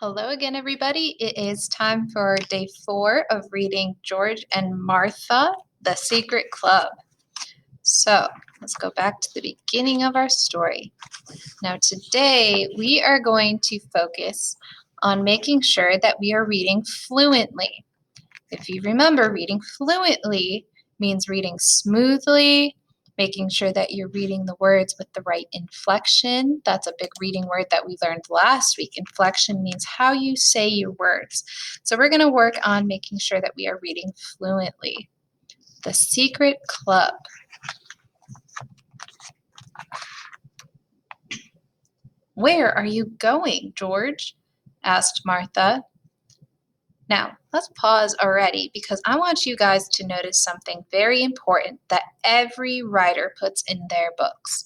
Hello again, everybody. It is time for day 4 of reading George and Martha, The Secret Club. So let's go back to the beginning of our story. Now today we are going to focus on making sure that we are reading fluently. If you remember, reading fluently means reading smoothly, making sure that you're reading the words with the right inflection. That's a big reading word that we learned last week. Inflection means how you say your words. So we're going to work on making sure that we are reading fluently. The Secret Club. Where are you going, George? Asked Martha. Now, let's pause already because I want you guys to notice something very important that every writer puts in their books.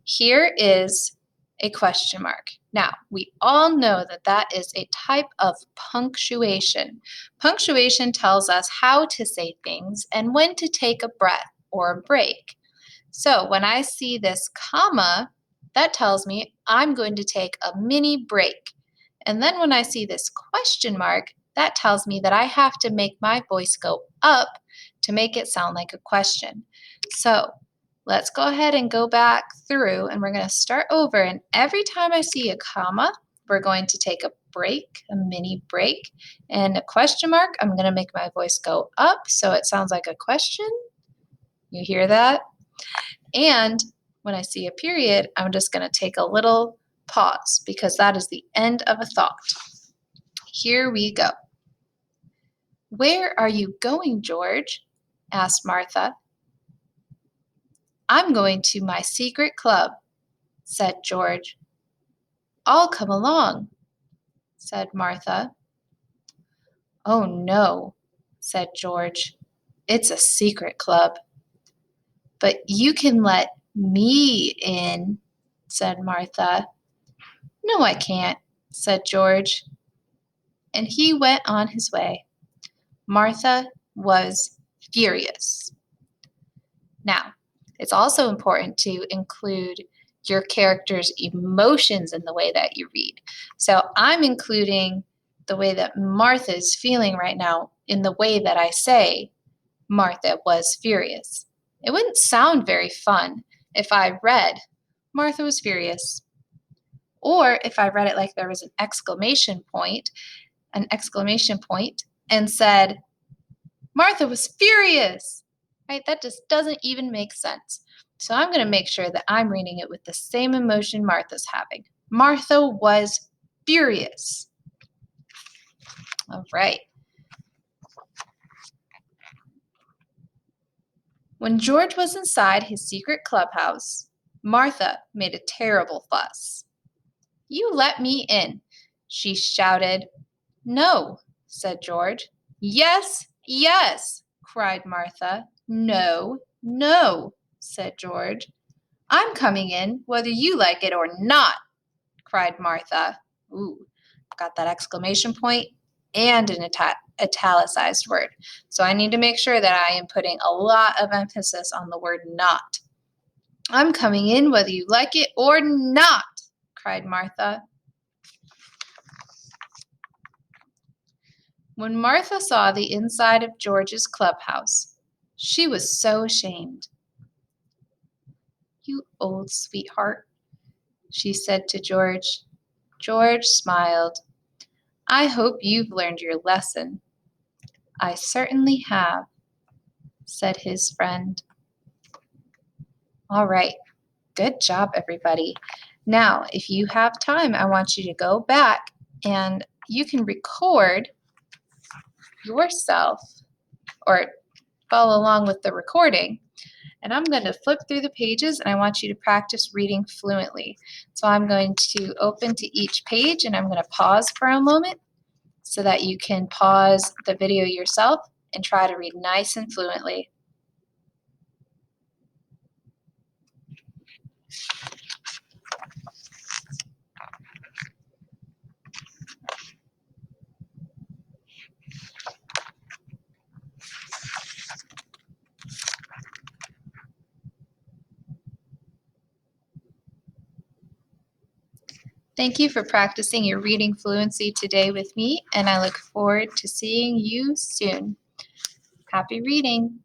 Here is a question mark. Now, we all know that that is a type of punctuation. Punctuation tells us how to say things and when to take a breath or a break. So when I see this comma, that tells me I'm going to take a mini break. And then when I see this question mark, that tells me that I have to make my voice go up to make it sound like a question. So let's go ahead and go back through and we're going to start over. And every time I see a comma, we're going to take a break, a mini break, and a question mark. I'm going to make my voice go up so it sounds like a question. You hear that? And when I see a period, I'm just going to take a little pause because that is the end of a thought. Here we go. Where are you going, George? Asked Martha. I'm going to my secret club, said George. I'll come along, said Martha. Oh no, said George. It's a secret club. But you can let me in, said Martha. No, I can't, said George. And he went on his way. Martha was furious. Now, it's also important to include your character's emotions in the way that you read. So I'm including the way that Martha is feeling right now in the way that I say Martha was furious. It wouldn't sound very fun if I read Martha was furious. Or if I read it like there was an exclamation point, and said, Martha was furious, right? That just doesn't even make sense. So I'm going to make sure that I'm reading it with the same emotion Martha's having. Martha was furious. All right. When George was inside his secret clubhouse, Martha made a terrible fuss. You let me in, she shouted. No, said George. Yes, yes, cried Martha. No, no, said George. I'm coming in whether you like it or not, cried Martha. Ooh, got that exclamation point and an italicized word. So I need to make sure that I am putting a lot of emphasis on the word not. I'm coming in whether you like it or not, cried Martha. When Martha saw the inside of George's clubhouse, she was so ashamed. You old sweetheart, she said to George. George smiled. I hope you've learned your lesson. I certainly have, said his friend. All right, good job, everybody. Now, if you have time, I want you to go back and you can record yourself or follow along with the recording. And I'm going to flip through the pages and I want you to practice reading fluently. So I'm going to open to each page and I'm going to pause for a moment so that you can pause the video yourself and try to read nice and fluently. Thank you for practicing your reading fluency today with me, and I look forward to seeing you soon. Happy reading!